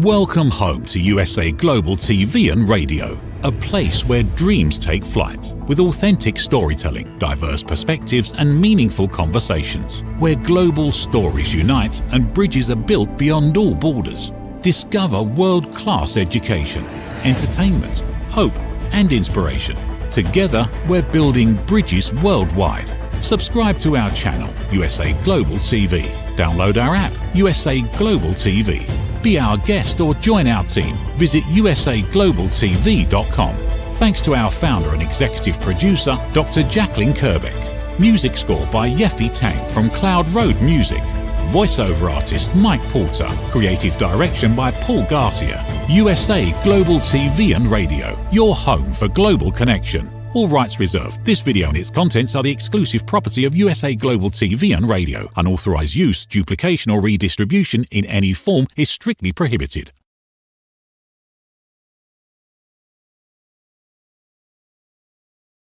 Welcome home to USA Global TV and Radio, a place where dreams take flight, with authentic storytelling, diverse perspectives and meaningful conversations, where global stories unite and bridges are built beyond all borders. Discover world-class education, entertainment, hope and inspiration. Together, we're building bridges worldwide. Subscribe to our channel, USA Global TV. Download our app, USA Global TV. Be our guest or join our team. Visit usaglobaltv.com. Thanks to our founder and executive producer, Dr. Jacalyn Kerbeck. Music score by Yeffy Tang from Cloud Road Music. Voiceover artist Mike Porter. Creative direction by Paul Garcia. USA Global TV and Radio. Your home for global connection. All rights reserved. This video and its contents are the exclusive property of USA Global TV and Radio. Unauthorized use, duplication or redistribution in any form is strictly prohibited.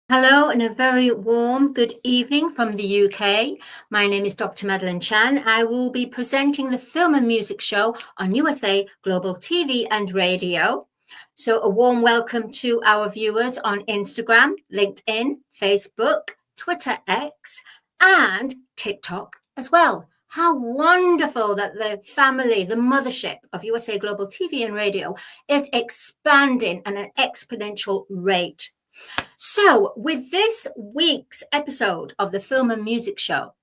Hello and a very warm good evening from the UK. My name is Dr. Madalene Chan. I will be presenting the film and music show on USA Global TV and Radio. So a warm welcome to our viewers on Instagram, LinkedIn, Facebook, Twitter X, and TikTok as well. How wonderful that the family, the mothership of USA Global TV and Radio is expanding at an exponential rate. So with this week's episode of the Film and Music Show,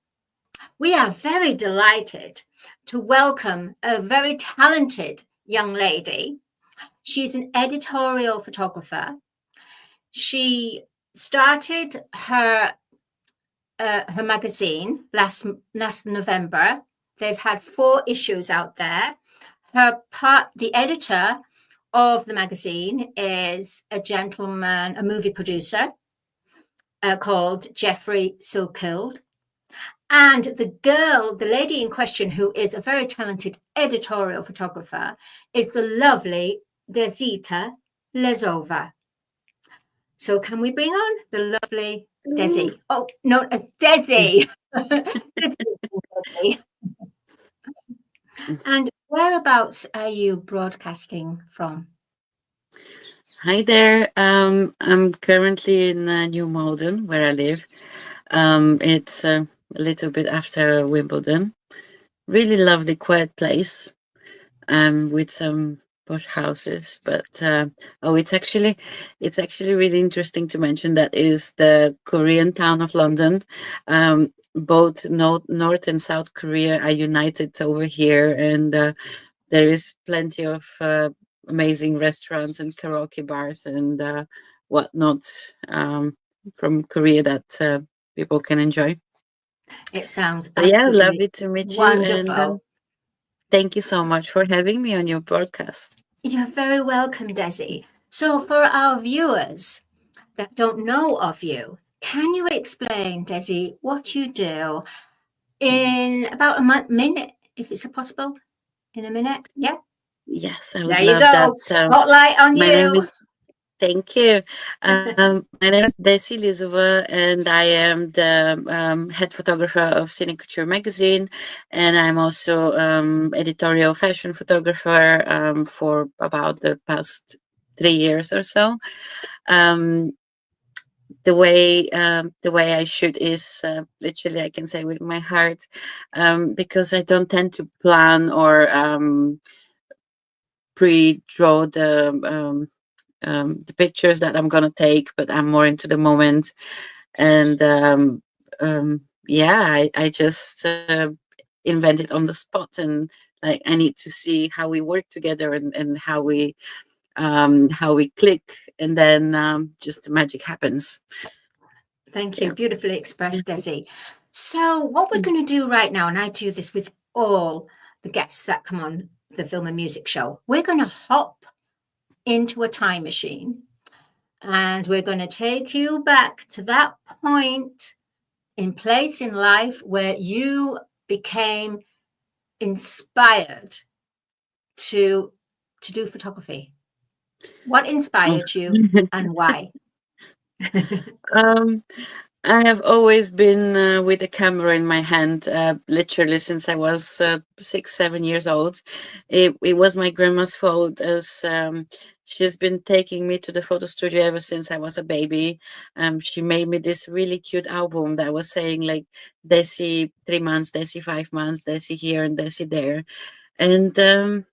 we are very delighted to welcome a very talented young lady. She's an editorial photographer. She started her magazine last November. They've had 4 issues out there. The editor of the magazine is a gentleman, a movie producer called Jeffrey Silkild. And the lady in question, who is a very talented editorial photographer, is the lovely Desi Lizova. So can we bring on the lovely Desi? Oh, known as Desi. And whereabouts are you broadcasting from? Hi there. I'm currently in New Malden, where I live. It's a little bit after Wimbledon. Really lovely, quiet place with some posh houses. But it's actually really interesting to mention that is the Korean town of London. Both North and South Korea are united over here, and there is plenty of amazing restaurants and karaoke bars and whatnot from Korea that people can enjoy. It sounds absolutely lovely to meet wonderful. You. And thank you so much for having me on your broadcast. You're very welcome, Desi. So for our viewers that don't know of you, can you explain, Desi, what you do in about a minute, if it's possible? In a minute? Yeah? Yes, I would there love you go. that. Spotlight on you. Thank you. My name is Desi Lizova, and I am the head photographer of Cine Couture Magazine, and I'm also editorial fashion photographer for about the past 3 years or so. The way I shoot is literally, I can say, with my heart, because I don't tend to plan or pre-draw the pictures that I'm gonna take, but I'm more into the moment. And I just invent it on the spot, and like I need to see how we work together and how we click, and then just the magic happens. Thank you. Beautifully expressed, Desi. So what we're going to do right now, and I do this with all the guests that come on the Film and Music Show, we're going to hop into a time machine, and we're going to take you back to that point in place in life where you became inspired to do photography. What inspired you and why? I have always been with a camera in my hand, literally since I was 6, 7 years old. It was my grandma's fault, as she's been taking me to the photo studio ever since I was a baby. She made me this really cute album that was saying like Desi 3 months, Desi 5 months, Desi here and Desi there. And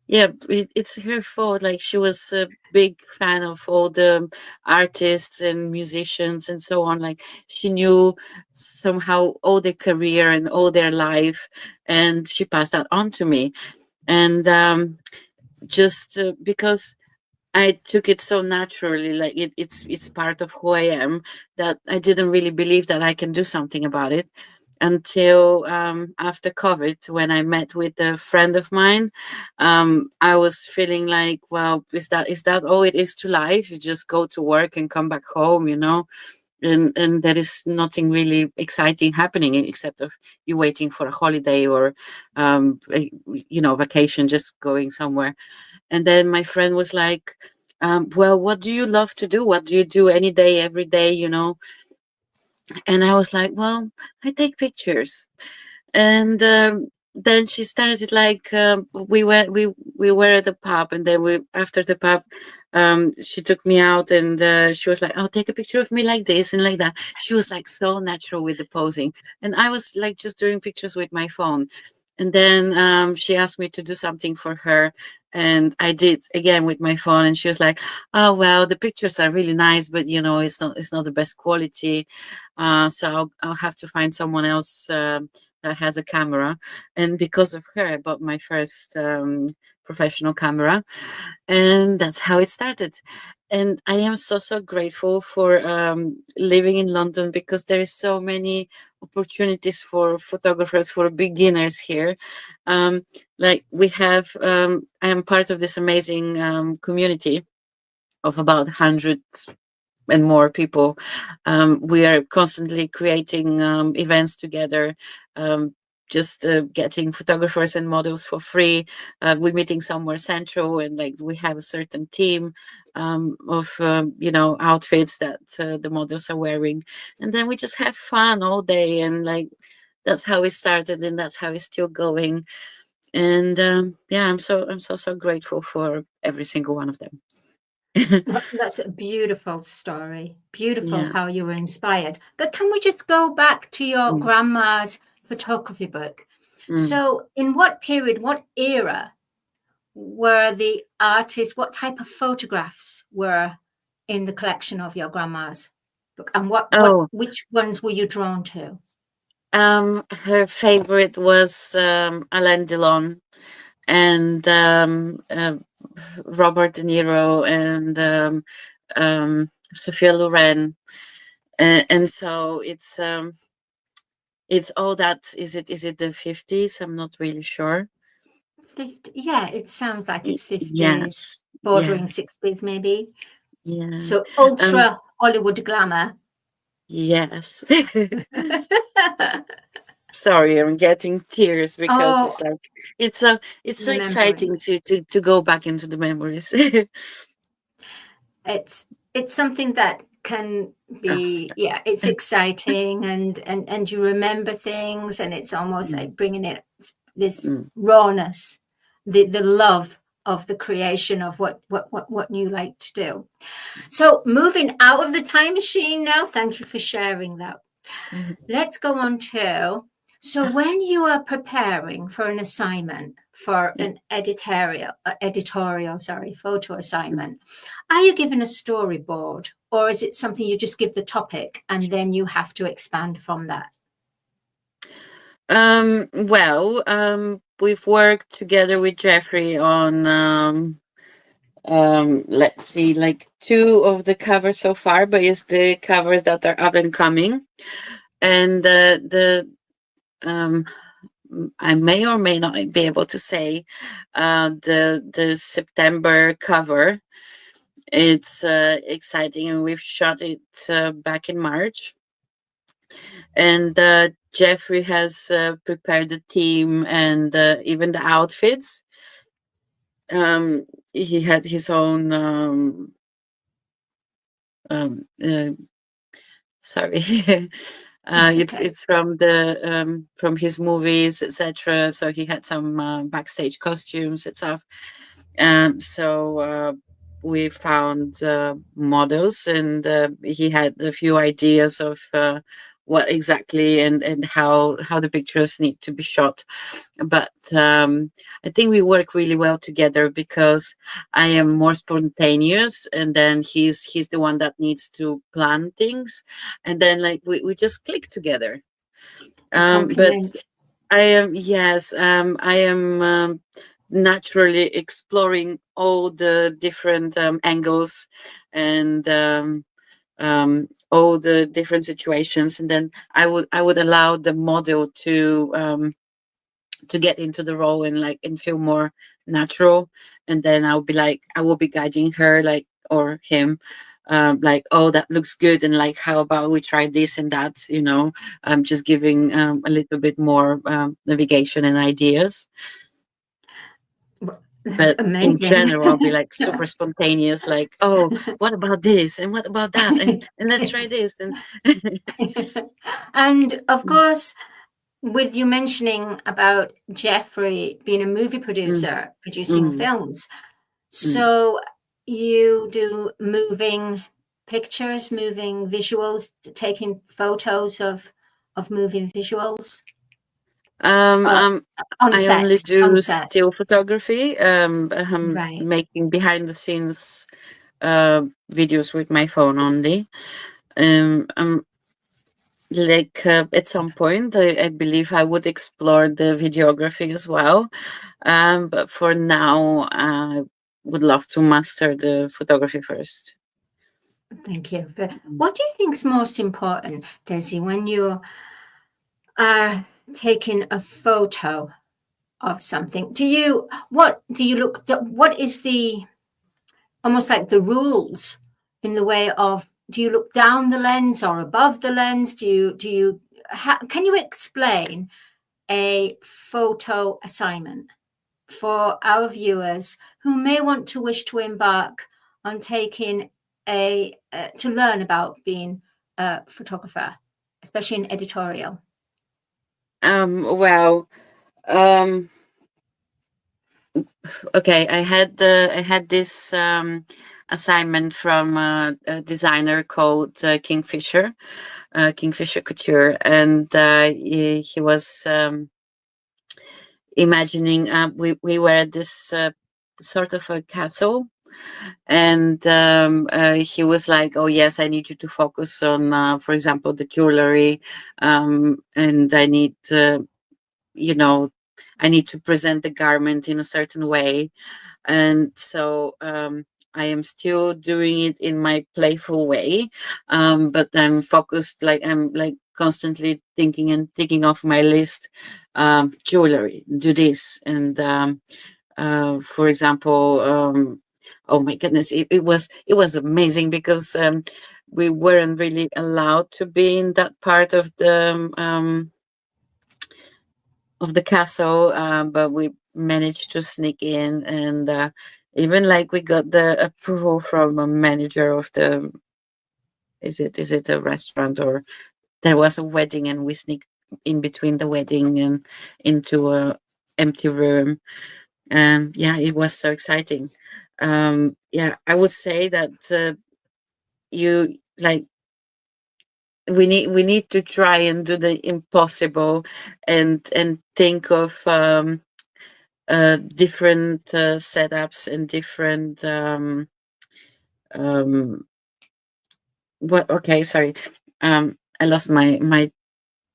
yeah, it's her fault. Like she was a big fan of all the artists and musicians and so on. Like she knew somehow all their career and all their life, and she passed that on to me. And just because I took it so naturally, like it's part of who I am, that I didn't really believe that I can do something about it until after COVID, when I met with a friend of mine. I was feeling like, well, is that all it is to life? You just go to work and come back home, and there is nothing really exciting happening except of you waiting for a holiday or vacation, just going somewhere. And then my friend was like, well, what do you love to do? What do you do any day, every day, And I was like, well, I take pictures. And then she started like, we were at the pub, and then we after the pub, she took me out, and she was like, "Oh, take a picture of me like this and like that." She was like so natural with the posing, and I was like just doing pictures with my phone. And then she asked me to do something for her, and I did again with my phone. And she was like, "Oh well, the pictures are really nice, but it's not the best quality. So I'll have to find someone else that has a camera." And because of her, I bought my first professional camera, and that's how it started. And I am so so grateful for living in London, because there is so many opportunities for photographers, for beginners here. um, like we have, I am part of this amazing community of about 100 and more people. We are constantly creating events together, just getting photographers and models for free. We're meeting somewhere central, and like we have a certain team of outfits that the models are wearing, and then we just have fun all day. And like that's how it started, and that's how it's still going. And yeah, I'm so grateful for every single one of them. That's a beautiful story. Beautiful Yeah. how you were inspired. But can we just go back to your Mm, grandma's photography book? mm. So, in what period, what era were the artists, what type of photographs were in the collection of your grandma's book? And Oh, which ones were you drawn to? her favorite was Alain Delon, and Robert De Niro, and Sophia Loren. And so it's all that. Is it the 50s? I'm not really sure. 50, yeah, it sounds like it's 50s, Yes, bordering yes, 60s, maybe. yeah. So, Um, ultra Hollywood glamour. yes. Sorry, I'm getting tears because Oh, it's like it's so remembering. exciting to go back into the memories. It's it's something that can Oh, be, sorry. yeah, it's exciting, and you remember things, and it's almost Mm, like bringing it this mm, rawness, the love of the creation of what you like to do. So moving out of the time machine now, thank you for sharing that. mm. Let's go on to, so Ah, when you are preparing for an assignment, for yeah. an editorial, sorry, photo Mm. assignment, are you given a storyboard, or is it something you just give the topic and then you have to expand from that? Well, we've worked together with Jeffrey on let's see, like two of the covers so far, but it's the covers that are up and coming. And the I may or may not be able to say the September cover. It's exciting, and we've shot it back in March. And Jeffrey has prepared the team and even the outfits. He had his own um, uh, Sorry. That's okay. It's from the from his movies, etc. So he had some backstage costumes and stuff. So we found models, and he had a few ideas of what exactly and how the pictures need to be shot. But I think we work really well together because I am more spontaneous, and then he's the one that needs to plan things, and then like we just click together. You But compliment. I am, yes, I am naturally exploring all the different angles and all the different situations, and then I would allow the model to get into the role and like and feel more natural, and then I will be guiding her like or him. Like, oh, that looks good, and like, how about we try this and that? Just giving a little bit more navigation and ideas. But in Amazing. general, I'll be like super spontaneous, like, oh, what about this and what about that, and let's try this and And of course, with you mentioning about Jeffrey being a movie Mm, producer, producing mm, films, mm. so you do moving pictures, moving visuals, taking photos of moving visuals, Um, or um, on I set, only on do set, still photography. I'm right? making behind the scenes videos with my phone only. I'm like at some point, I believe I would explore the videography as well. But for now, I would love to master the photography first. Thank you. But Mm. what do you think is most important, Desi, when you are taking a photo of something? What do you look, what is the, almost like the rules in the way of, do you look down the lens or above the lens? Can you explain a photo assignment for our viewers who may want to wish to embark on taking to learn about being a photographer, especially in editorial? Well, um, okay, I had this assignment from a designer called Kingfisher Couture, and he was imagining we were at this sort of a castle, and he was like, oh yes, I need you to focus on for example the jewelry, and you know I need to present the garment in a certain way. And so I am still doing it in my playful way, but I'm focused, like I'm like constantly thinking and ticking off my list, jewelry, do this, and for example, oh my goodness, it was amazing because we weren't really allowed to be in that part of the castle, but we managed to sneak in, and even like we got the approval from a manager of the, is it a restaurant, or there was a wedding and we sneaked in between the wedding and into a empty room. Yeah, it was so exciting. Yeah, I would say that you like we need to try and do the impossible, and think of different setups and different um what okay, sorry, I lost my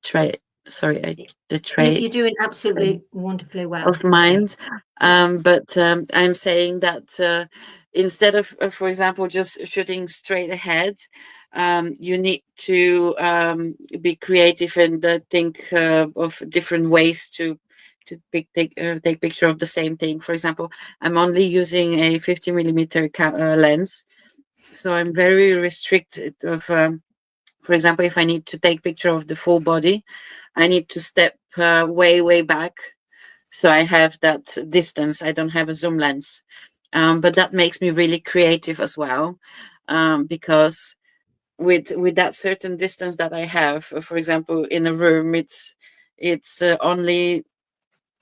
tray, sorry, the tray You're doing absolutely wonderfully well, of Desi. mind. Yeah. But I'm saying that instead of for example just shooting straight ahead, you need to be creative and think of different ways to take picture of the same thing. For example, I'm only using a 50 millimeter lens, so I'm very restricted of for example, if I need to take picture of the full body, I need to step way back, so I have that distance. I don't have a zoom lens, but that makes me really creative as well, because with that certain distance that I have. For example, in a room, it's only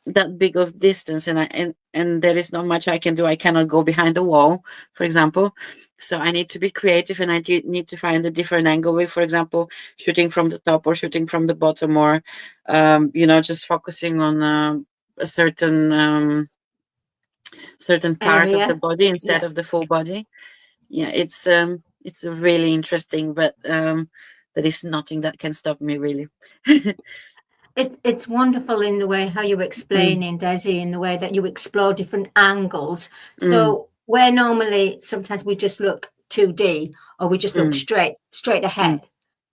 that big of distance, and there is not much I can do. I cannot go behind the wall, for example. So I need to be creative, and need to find a different angle with, for example, shooting from the top or shooting from the bottom, or just focusing on a certain part of the Area. body instead Yeah. of the full body. Yeah, it's really interesting, but there is nothing that can stop me, really. It's wonderful in the way how you're Mm, explaining, Desi, in the way that you explore different angles. mm, So where normally sometimes we just look 2D or we just look mm, straight mm, ahead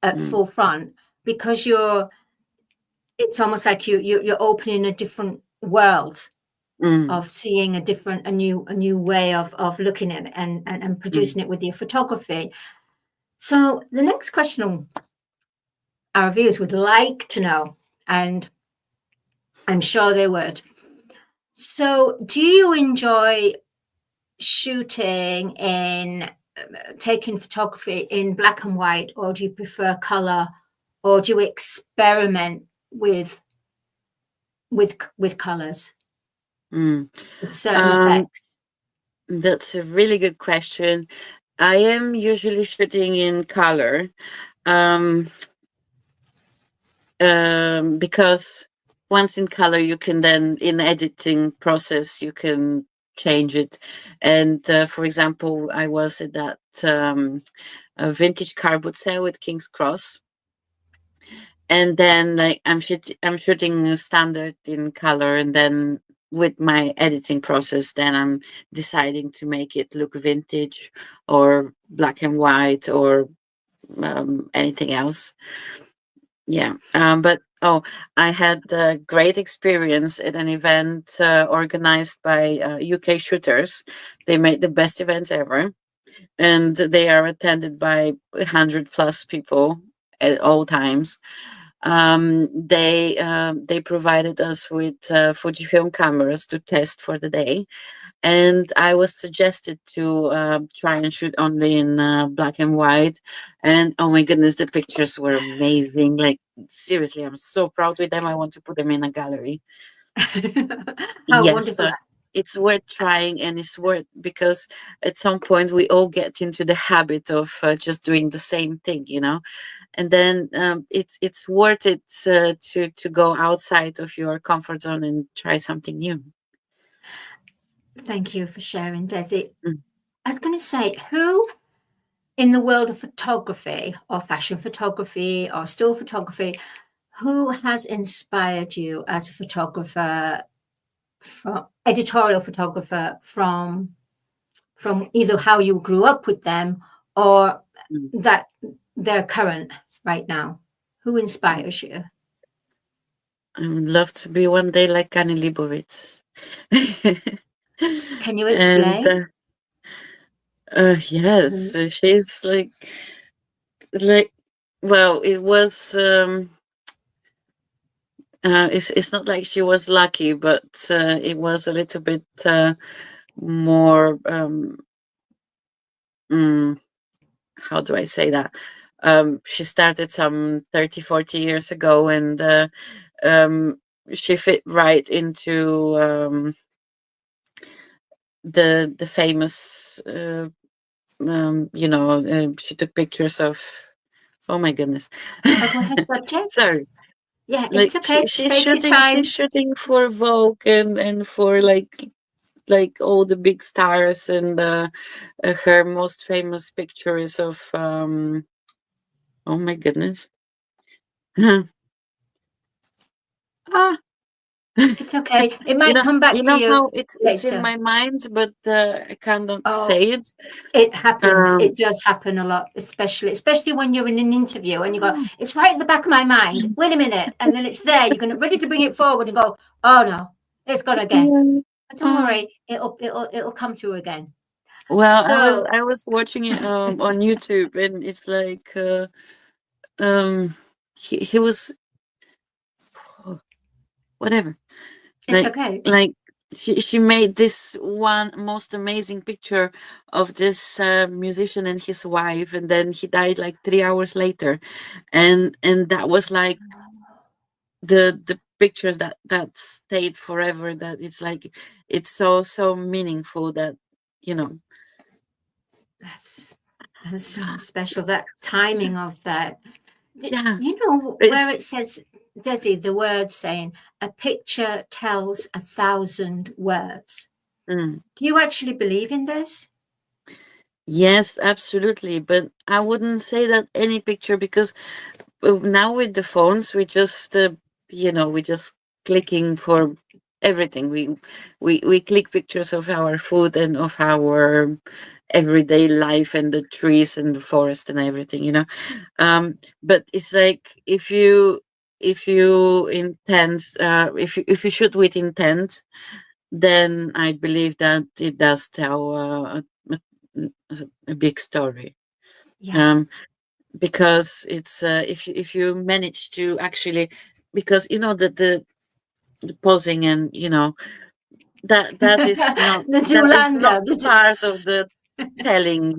at mm, full front, because it's almost like you're opening a different world mm, of seeing a new way of looking at it and mm. producing it with your photography. So the next question our viewers would like to know, and I'm sure they would. So, do you enjoy shooting in taking photography in black and white, or do you prefer color, or do you experiment with colors, Mm. with certain Um, effects? that's a really good question. I am usually shooting in color, um, because once in color, you can then, in the editing process, you can change it. And for example, I was at that a vintage car boot sale with King's Cross, and then like I'm shooting standard in color, and then with my editing process, then I'm deciding to make it look vintage or black and white or anything else. Yeah. But oh, I had a great experience at an event organized by UK shooters. They made the best events ever, and they are attended by 100 plus people at all times. They provided us with Fujifilm cameras to test for the day, and I was suggested to try and shoot only in black and white. And oh my goodness, the pictures were amazing. Like, seriously, I'm so proud with them. I want to put them in a gallery. How Yes, wonderful! it's worth trying, and it's worth, because at some point we all get into the habit of just doing the same thing, and then it's worth it to go outside of your comfort zone and try something new. Thank you for sharing, Desi. Mm. I was going to say, who in the world of photography or fashion photography or still photography, who has inspired you as a photographer, from editorial photographer, from either how you grew up with them or Mm. that they're current right now? Who Mm. inspires you? I would love to be one day like Annie Leibovitz. Can you And explain? yes, she's like well, it was it's not like she was lucky, but it was a little bit more mm, how do I say that? She started some 30, 40 years ago, and um, she fit right into the famous she took pictures of, oh my goodness. Of her subjects? Sorry. Yeah, Like it's okay. Take your she's time. shooting for Vogue, and for like all the big stars, and her most famous picture is of oh my goodness. Ah, It's okay. It might come back you to know you how it's in later. my mind, but I cannot Oh, say it. it happens. Um, It does happen a lot, especially when you're in an interview and you go, it's right at the back of my mind. Wait a minute. And then it's there. You're gonna ready to bring it forward and go, oh no, it's gone again. yeah. But don't Ah. worry, it'll come through again. Well, So I was watching it on YouTube, and it's like um he was, oh, whatever, it's like okay. like she made this one most amazing picture of this musician and his wife, and then he died like 3 hours later, and that was like the pictures that stayed forever. That it's like it's so meaningful that you know. That's that's so special. That timing of that. Yeah, You know it's, where it says, Desi, the word saying a picture tells 1,000 words. mm. Do you actually believe in this? Yes, absolutely. But I wouldn't say that any picture, because now with the phones, we just, we just clicking for everything. We click pictures of our food and of our everyday life and the trees and the forest and everything. But it's like if you intend, if you shoot with intent, then I believe that it does tell a big story. Yeah. Um, because it's if you manage to actually, because the posing, and that is not The that is not Zoolander. part of the telling,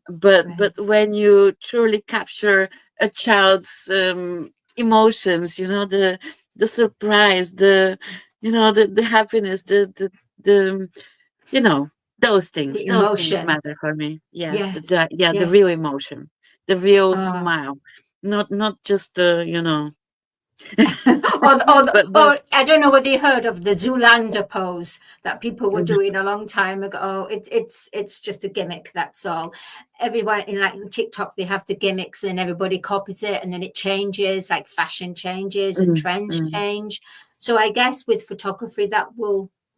but Right. when you truly capture a child's emotions, the surprise, the happiness, the you know The those things emotion. matter for me. Yes, Yes. the Yes. real emotion, the real Oh. smile, not just but Or I don't know whether you heard of the Zoolander pose that people were doing a long time ago. It's just a gimmick. That's all. Everyone in like TikTok, they have the gimmicks, and everybody copies it, and then it changes. Like fashion changes and mm, trends mm, change. So I guess with photography,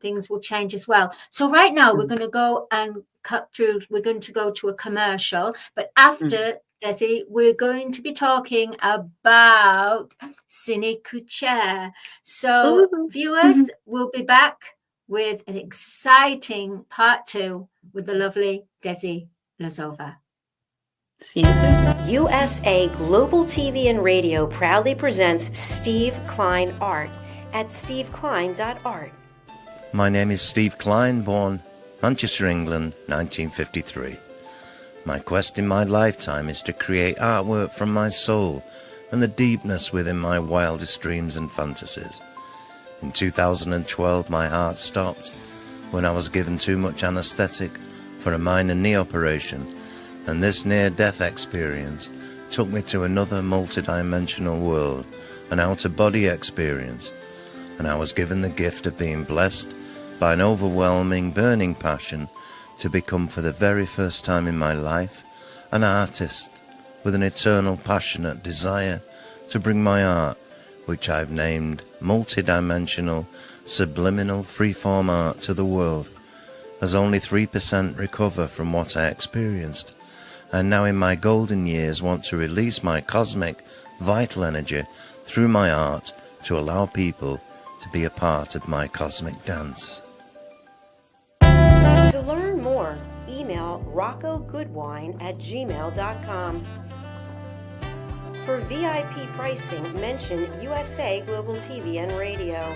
things will change as well. So right now we're mm, going to go and cut through. We're going to go to a commercial, but mm. after, Desi, we're going to be talking about Cine Couture. So, Ooh. viewers, we'll be back with an exciting part 2 with the lovely Desi Lizova. See you soon. USA Global TV and Radio proudly presents Steve Klein Art at steveklein.art. My name is Steve Klein, born Manchester, England, 1953. My quest in my lifetime is to create artwork from my soul and the deepness within my wildest dreams and fantasies. In 2012, my heart stopped when I was given too much anesthetic for a minor knee operation, and this near-death experience took me to another multi-dimensional world, an out-of-body experience, and I was given the gift of being blessed by an overwhelming, burning passion to become, for the very first time in my life, an artist with an eternal, passionate desire to bring my art, which I've named multi-dimensional, subliminal, freeform art, to the world, as only 3% recover from what I experienced. And now in my golden years want to release my cosmic, vital energy through my art to allow people to be a part of my cosmic dance. To learn more, email roccogoodwine@gmail.com. For VIP pricing, mention USA Global TV and Radio.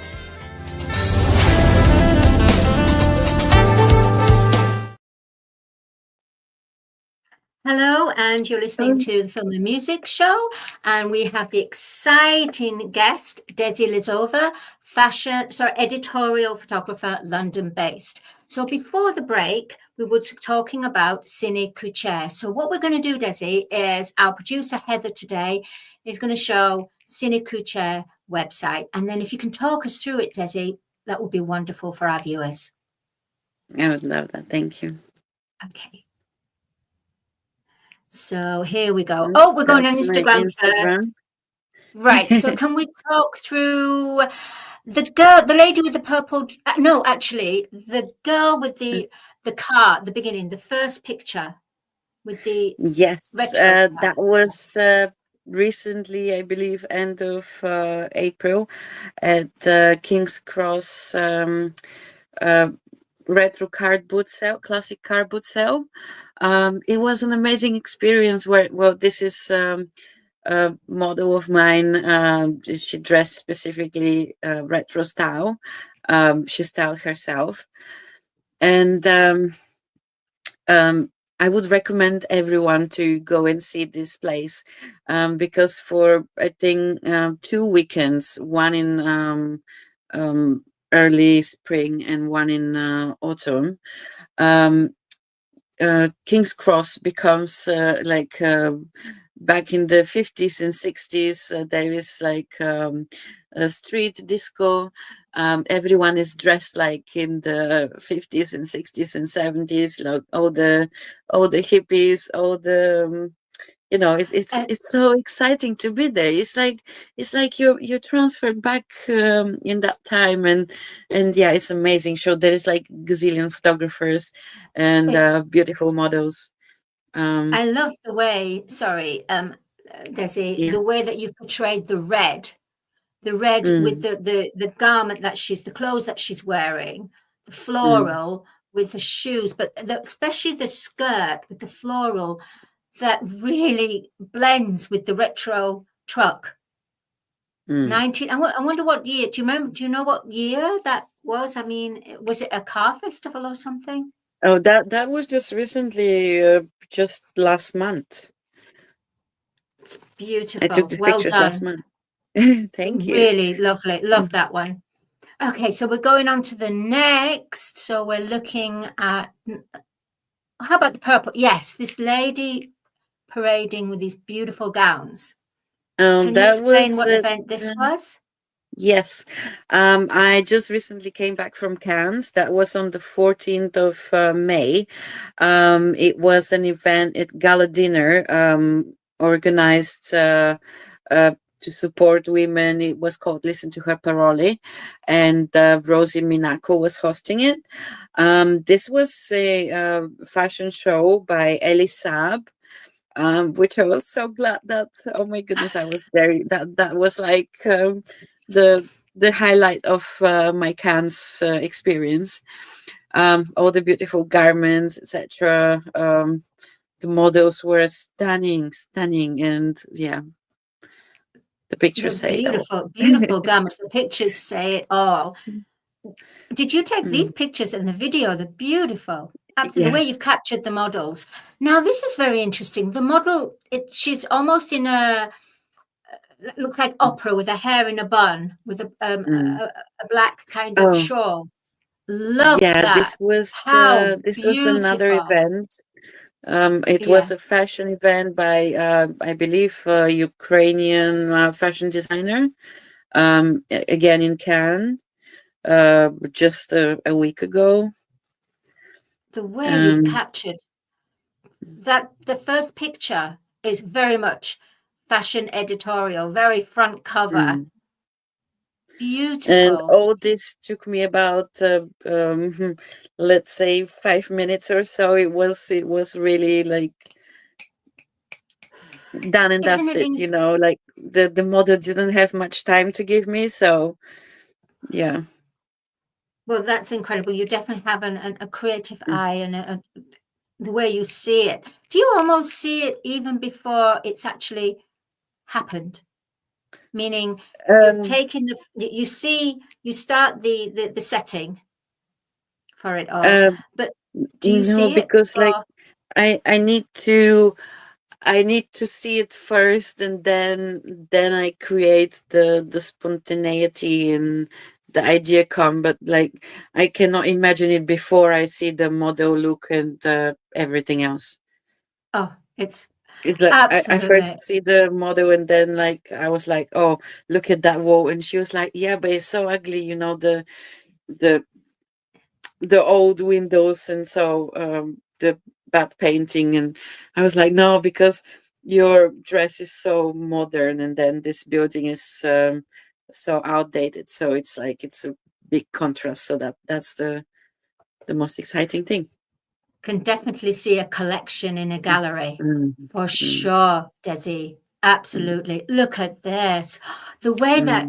Hello, and you're listening to the Film and Music Show, and we have the exciting guest, Desi Lizova, editorial photographer, London-based. So before the break, we were talking about Cine Couture. So what we're going to do, Desi, is our producer, Heather, today is going to show Cine Couture website. And then if you can talk us through it, Desi, that would be wonderful for our viewers. I would love that. Thank you. Okay. So here we go. Oops, Oh, we're going on that's my Instagram Instagram. first. Right. So can we talk through the lady with the purple? No, actually, the girl with the car at the beginning, the first picture with the Yes, retro car. that was recently, I believe, end of April, at King's Cross retro card boot sale, classic card boot sale. It was an amazing experience. Well, this is a model of mine. She dressed specifically retro style. She styled herself. And I would recommend everyone to go and see this place, because for, I think, 2 weekends, one in early spring and one in autumn, um, King's Cross becomes like back in the 50s and 60s. There is like a street disco. Everyone is dressed like in the 50s and 60s and 70s, like all the hippies, all the it's so exciting to be there. It's like you're transferred back in that time, and yeah, it's amazing show. There is like gazillion photographers and beautiful models. I love the way, sorry, Desi, Yeah. the way that you portrayed the red with the garment the clothes that she's wearing, the floral with the shoes, but especially the skirt with the floral that really blends with the retro truck. 19. I wonder what year. Do you remember? Do you know what year that was? I mean, was it a car festival or something? Oh, that was just recently, just last month. It's beautiful. I took the Well pictures done. last month. Thank you. Really lovely. Love that one. Okay, so we're going on to the next. So we're looking at, how about the purple? Yes, this lady parading with these beautiful gowns. Can you That explain was what event this was? Yes. I just recently came back from Cannes. That was on the 14th of May. It was an event at Gala Dinner, organized to support women. It was called Listen to Her Parole, and Rosie Minaco was hosting it. This was a fashion show by Elie Saab, which I was so glad that, oh my goodness, I was there. That was like the highlight of my Cannes experience. All the beautiful garments, etc. The models were stunning, and yeah, the pictures say it all. Beautiful garments. The pictures say it all. Did you take these pictures in the video? They're beautiful. Absolutely. The way Yes. you've captured the models. Now, this is very interesting. The model, she's almost in a, looks like opera with her hair in a bun, with a black kind of shawl. Love that. This was another Beautiful. event. It was a fashion event by I believe Ukrainian fashion designer. Again in Cannes, just a week ago. The way you've captured that, the first picture is very much fashion editorial, very front cover. Beautiful. And all this took me about let's say 5 minutes or so. It was really like done and dusted, like the model didn't have much time to give me, so yeah. Well, that's incredible. You definitely have a creative eye and the way you see it. Do you almost see it even before it's actually happened? Meaning you're taking you start the setting for it all, but do you see it? Because like I need to see it first, and then I create the spontaneity and the idea come, but like I cannot imagine it before I see the model look and everything else. Oh, it's like absolutely. I first see the model, and then like I was like, oh, look at that wall, and she was like, yeah, but it's so ugly, the old windows, and so the bad painting. And I was like, no, because your dress is so modern, and then this building is so outdated, so it's like it's a big contrast. So that's the most exciting thing. Can definitely see a collection in a gallery for sure, Desi. Absolutely. Look at this. The way that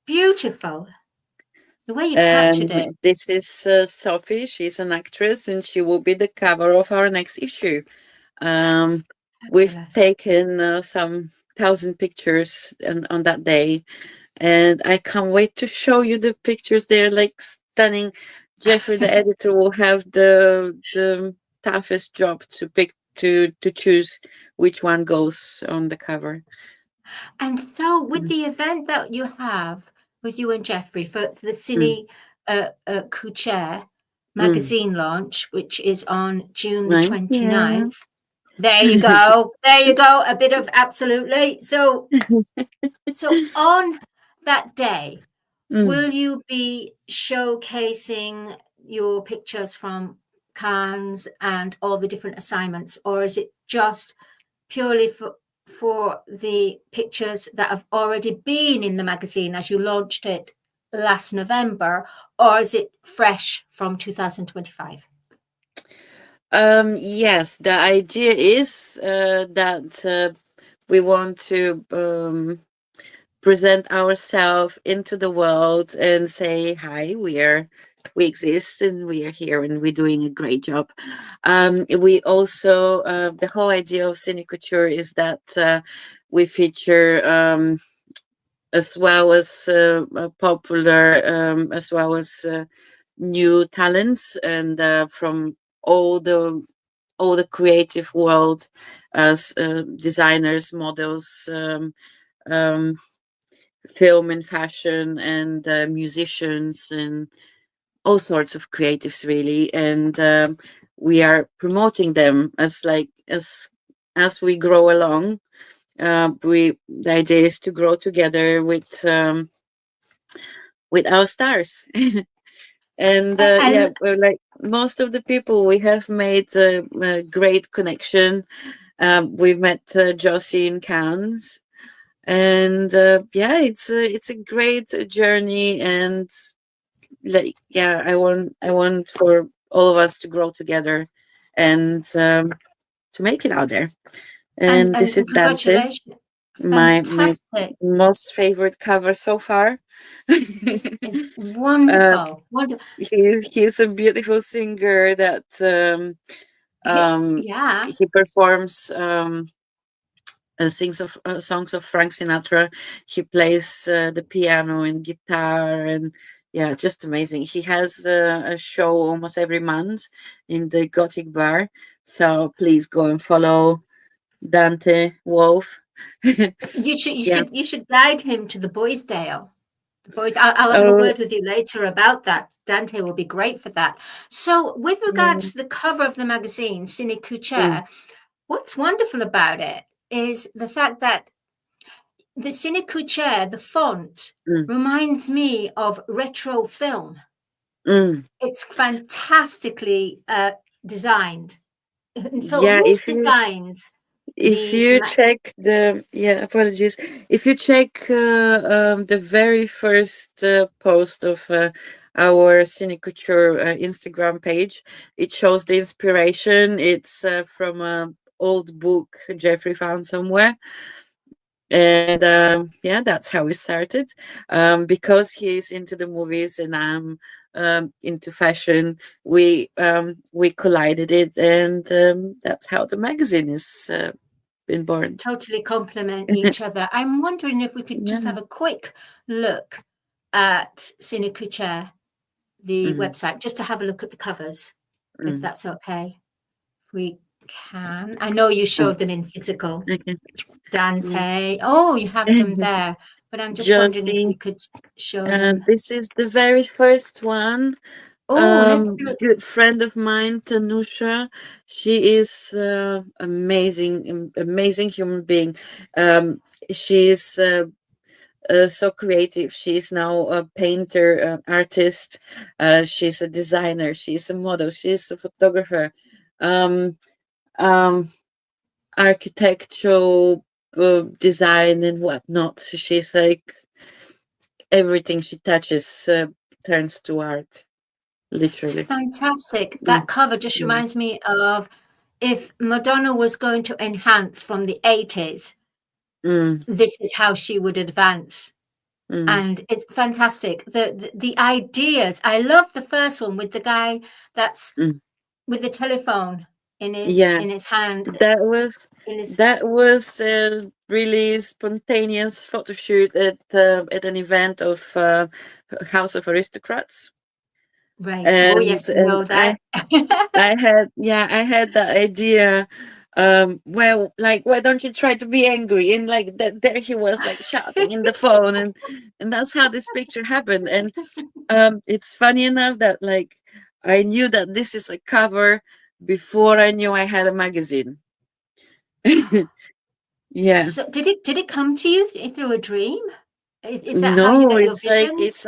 beautiful. The way you captured it. This is Sophie. She's an actress, and she will be the cover of our next issue. We've taken some 1,000 pictures on that day, and I can't wait to show you the pictures. They're like stunning. Jeffrey, the editor, will have the toughest job to pick to choose which one goes on the cover. And so, with Mm. the event that you have with you and Jeffrey for the Mm. Cine Couture Mm. magazine launch, which is on June the Right? Yeah. 29th. There you go. There you go. A bit of absolutely. So on that day, Mm. will you be showcasing your pictures from Cannes and all the different assignments, or is it just purely for the pictures that have already been in the magazine as you launched it last November, or is it fresh from 2025? Yes, the idea is that we want to present ourselves into the world and say hi, we exist and we are here and we're doing a great job. We also the whole idea of Cine Couture is that we feature as well as popular as well as new talents and from all the all the creative world as designers, models, um, film and fashion, and musicians, and all sorts of creatives, really. And we are promoting them as like as we grow along. We The idea is to grow together with our stars. And yeah, And well, like most of the people, we have made a great connection. We've met Josie in Cannes, and yeah, it's a great journey. And like, yeah, I want for all of us to grow together and to make it out there. And this is Dante, congratulations. my Fantastic. most favorite cover so far. This is uh, wonderful. Wonderful. he's a beautiful singer that Yeah. he performs songs of Frank Sinatra. He plays the piano and guitar, and yeah, just amazing. He has a show almost every month in the Gothic Bar. So please go and follow Dante Wolf. You should Yeah. guide him to the Boysdale. The boys, I'll have a Oh, word with you later about that. Dante will be great for that. So, with yeah. regards to the cover of the magazine, Cine Mm, Couture, what's wonderful about it is the fact that the Cine Couture, the font, mm, reminds me of retro film. mm. It's fantastically designed. And so, Yeah, who's designed if the you check the yeah, apologies. If you check the very first post of our Cine Couture Instagram page, it shows the inspiration. It's from a old book Jeffrey found somewhere, and yeah, that's how we started. Because he's into the movies and I'm into fashion, we collided it, and that's how the magazine is been born. totally complement each other? I'm wondering if we could just Yeah. have a quick look at Cine Couture, the Mm, website, just to have a look at the covers, if mm, that's okay. If we can. I know you mm. showed them in physical. Okay. Mm. Dante. Oh, you have them there. But I'm just wondering if we Josie, could show them. this is the very first one. Oh, let's look. Good friend of mine, Tanusha. She is amazing, amazing human being. Um, she is so creative. She's now a painter, artist. She's a designer. She's a model. She's a photographer. Um, um, Architectural design and whatnot. She's like everything she touches turns to art, It's literally. fantastic. Mm, That cover just mm, reminds me of if Madonna was going to enhance from the 80s, mm, this is how she would advance. mm, And it's fantastic. The ideas. I love the first one with the guy that's mm, with the telephone. Yeah, in its hand. that was In its a really spontaneous photo shoot at an event of House of Aristocrats, right. Oh and yes, we know that. I had the idea. Well, like, why don't you try to be angry? And like that, there he was, like shouting in the phone, and that's how this picture happened. And it's funny enough that like I knew that this is a cover before I knew I had a magazine. Yeah. So did it come to you through a dream? Is that how you No, get your visions?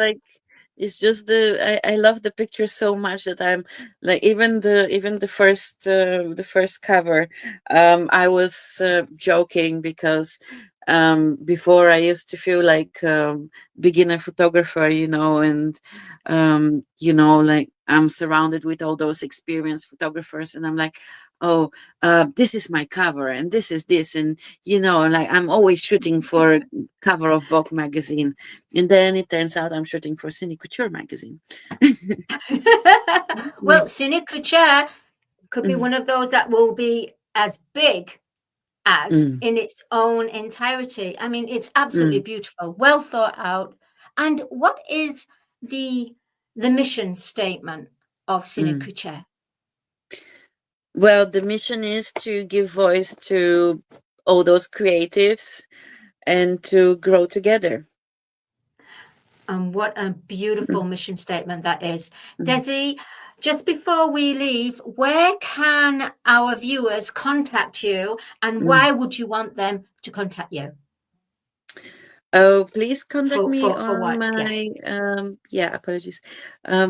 it's just I love the picture so much that I'm like, even the first cover. I was joking because before I used to feel like beginner photographer, and like I'm surrounded with all those experienced photographers, and I'm like, oh, this is my cover, and this is this, and like I'm always shooting for cover of Vogue magazine, and then it turns out I'm shooting for Cine Couture magazine. Well, Mm, Cine Couture could be mm, one of those that will be as big as mm, in its own entirety. I mean, it's absolutely mm, beautiful, well thought out. And what is the mission statement of Cine mm. Couture? Well, the mission is to give voice to all those creatives and to grow together. And what a beautiful Mm, mission statement that is. mm, Desi, just before we leave, where can our viewers contact you and mm. why would you want them to contact you? Oh, please contact me For on what? Yeah. my apologies.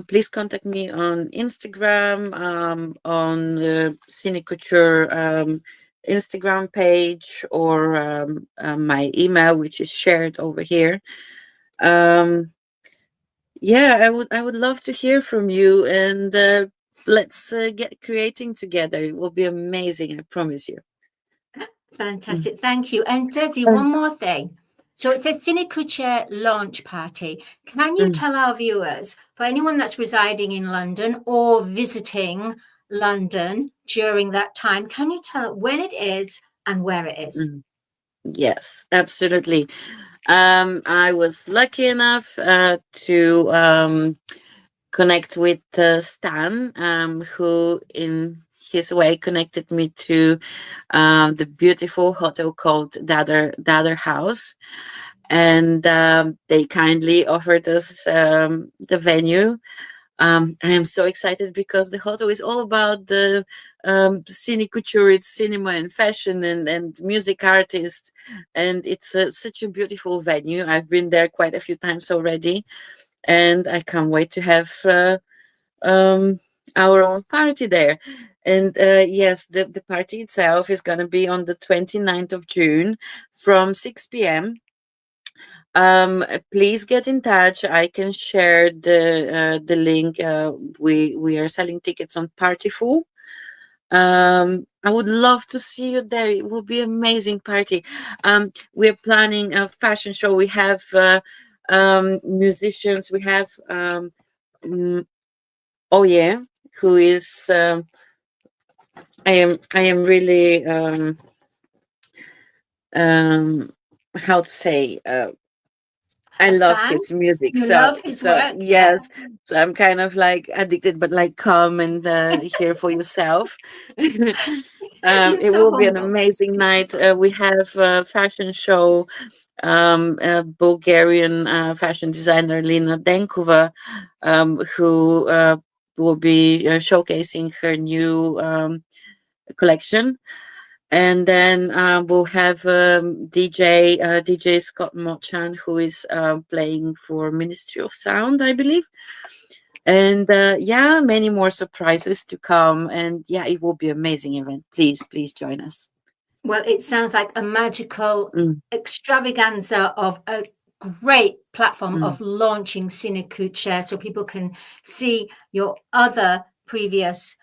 Please contact me on Instagram, on the Cine Couture Instagram page, or my email, which is shared over here. Um, yeah, I would love to hear from you, and let's get creating together. It will be amazing, I promise you. Mm, Fantastic. Thank you. And Desi, mm, one more thing. So it says Cine Couture launch party. Can you mm, tell our viewers, for anyone that's residing in London or visiting London during that time, can you tell when it is and where it is? mm. Yes, absolutely. I was lucky enough to connect with Stan, who in his way connected me to the beautiful hotel called Dadder House, and they kindly offered us the venue. I am so excited because the hotel is all about the cine couture, it's cinema and fashion and music artists, and it's such a beautiful venue. I've been there quite a few times already, and I can't wait to have um, our own party there. And yes, the party itself is going to be on the 29th of June from 6 p.m. Please get in touch. I can share the link. We are selling tickets on Partyful. I would love to see you there. It will be amazing party. We're planning a fashion show. We have musicians. We have mm, oh yeah, who is I am really um how to say I A love fan? his music. You So love his so work? Yeah. yes, so I'm kind of like addicted, but like come and hear for yourself. You're It so will be an humble. amazing night. We have a fashion show. Bulgarian fashion designer Lina Denkova, who will be showcasing her new collection. And then we'll have DJ Scott Mochan, who is playing for Ministry of Sound, I believe. And yeah, many more surprises to come. And yeah, it will be amazing event. Please join us. Well, it sounds like a magical Mm, extravaganza of a great platform mm, of launching Cine Couture so people can see your other previous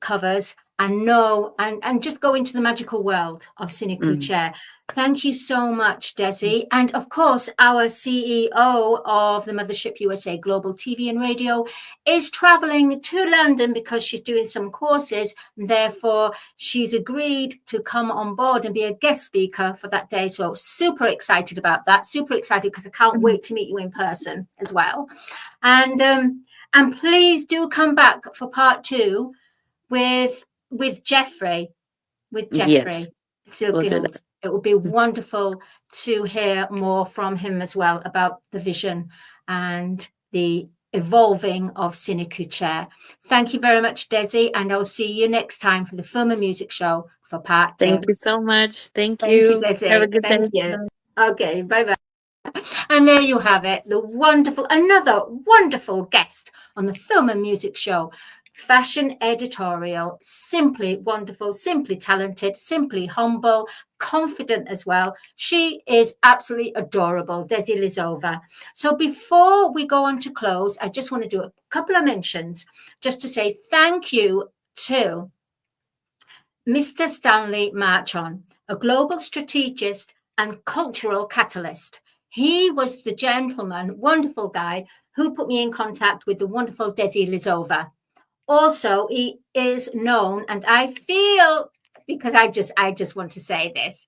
covers and know and just go into the magical world of Cine Couture. Thank you so much, Desi. And of course, our CEO of the Mothership USA Global TV and Radio is traveling to London because she's doing some courses. And therefore, she's agreed to come on board and be a guest speaker for that day. So super excited about that. Super excited because I can't wait to meet you in person as well. And please do come back for part 2 with Jeffrey. Yes, So, we'll you do know, that. it would be wonderful to hear more from him as well about the vision and the evolving of Cine Couture. Thank you very much, Desi, and I'll see you next time for the Film and Music Show for part 2. Thank you so much. Thank Thank you, you. Desi. Have a good Thank day. you. Okay, bye-bye. And there you have it, another wonderful guest on the Film and Music Show. Fashion editorial, simply wonderful, simply talented, simply humble, confident as well. She is absolutely adorable, Desi Lizova. So before we go on to close, I just want to do a couple of mentions just to say thank you to Mr. Stanley Marchon, a global strategist and cultural catalyst. He was the gentleman, wonderful guy, who put me in contact with the wonderful Desi Lizova. Also, he is known, and I feel, because I just want to say this,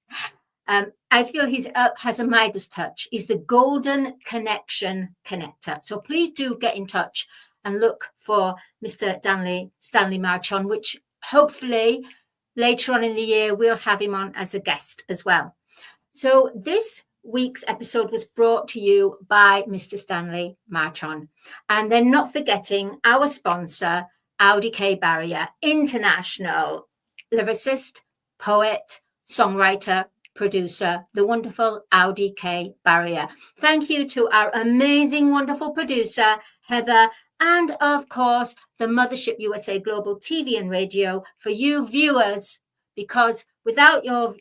I feel he has a Midas touch. He's the golden connection connector. So please do get in touch and look for Mr. Stanley Marchon, which hopefully later on in the year we'll have him on as a guest as well. So this week's episode was brought to you by Mr. Stanley Marchon. And then not forgetting our sponsor, Audi K. Barrier, international lyricist, poet, songwriter, producer, the wonderful Audi K. Barrier. Thank you to our amazing, wonderful producer, Heather, and of course, the Mothership USA Global TV and Radio for you viewers, because without you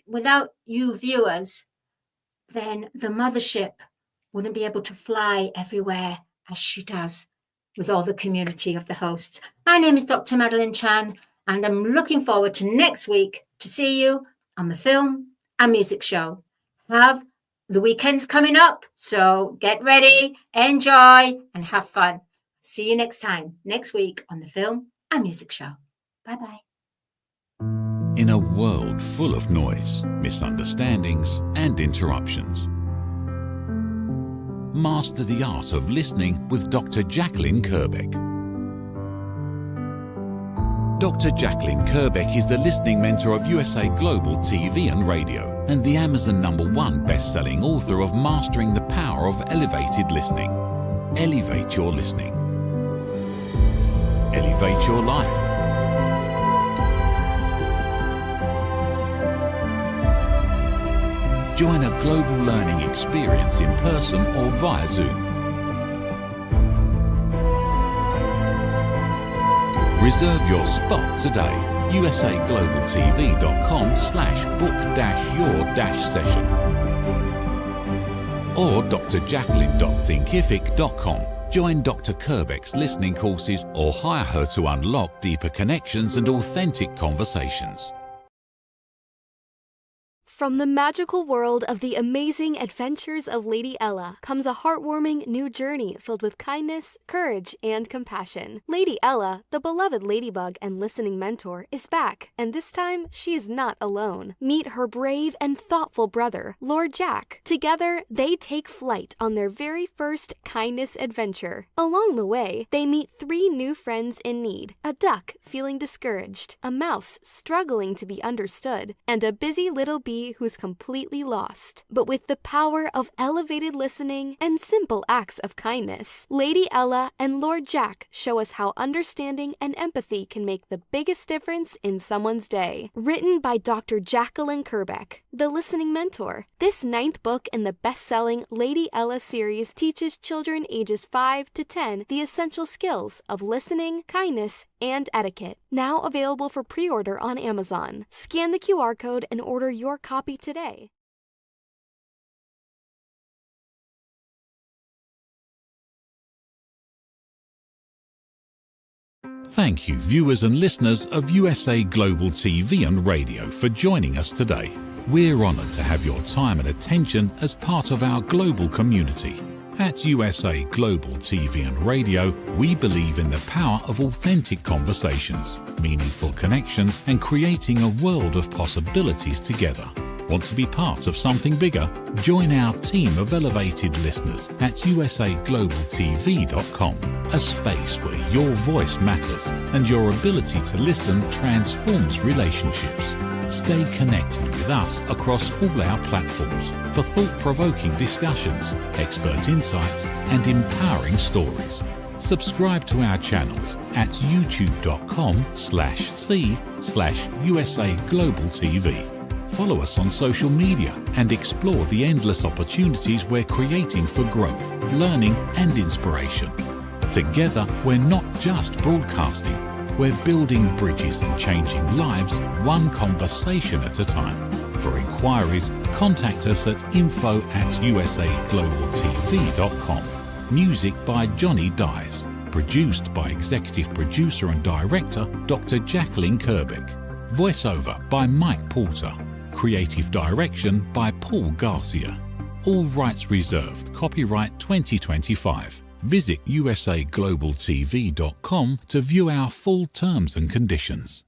viewers, then the mothership wouldn't be able to fly everywhere as she does with all the community of the hosts. My name is Dr. Madalene Chan, and I'm looking forward to next week to see you on the Film and Music Show. Have the weekends coming up, so get ready, enjoy, and have fun. See you next time, next week on the Film and Music Show. Bye-bye. In a world full of noise, misunderstandings, and interruptions, master the art of listening with Dr. Jacalyn Kerbeck. Dr. Jacalyn Kerbeck is the listening mentor of USA Global TV and Radio and the Amazon #1 best-selling author of Mastering the Power of Elevated Listening. Elevate your listening. Elevate your life. Join a global learning experience in person or via Zoom. Reserve your spot today. usaglobaltv.com/book-your-session or drjacalyn.thinkific.com. Join Dr. Kerbeck's listening courses or hire her to unlock deeper connections and authentic conversations. From the magical world of the amazing adventures of Lady Ella comes a heartwarming new journey filled with kindness, courage, and compassion. Lady Ella, the beloved ladybug and listening mentor, is back, and this time she's not alone. Meet her brave and thoughtful brother, Lord Jack. Together, they take flight on their very first kindness adventure. Along the way, they meet 3 new friends in need: a duck feeling discouraged, a mouse struggling to be understood, and a busy little bee who's completely lost. But with the power of elevated listening and simple acts of kindness, Lady Ella and Lord Jack show us how understanding and empathy can make the biggest difference in someone's day. Written by Dr. Jacalyn Kerbeck, the listening mentor, this 9th book in the best-selling Lady Ella series teaches children ages 5 to 10 the essential skills of listening, kindness, and etiquette. Now available for pre-order on Amazon. Scan the QR code and order your copy today. Thank you, viewers and listeners of USA Global TV and Radio, for joining us today. We're honoured to have your time and attention as part of our global community. At USA Global TV and Radio, we believe in the power of authentic conversations, meaningful connections, and creating a world of possibilities together. Want to be part of something bigger? Join our team of elevated listeners at usaglobaltv.com, a space where your voice matters and your ability to listen transforms relationships. Stay connected with us across all our platforms for thought-provoking discussions, expert insights, and empowering stories. Subscribe to our channels at youtube.com/c/USA Global TV. Follow us on social media and explore the endless opportunities we're creating for growth, learning, and inspiration. Together, we're not just broadcasting. We're building bridges and changing lives one conversation at a time. For inquiries, contact us at info@usaglobaltv.com. Music by Johnny Dies. Produced by Executive Producer and Director Dr. Jacalyn Kerbeck. Voiceover by Mike Porter. Creative Direction by Paul Garcia. All rights reserved. Copyright 2025. Visit usaglobaltv.com to view our full terms and conditions.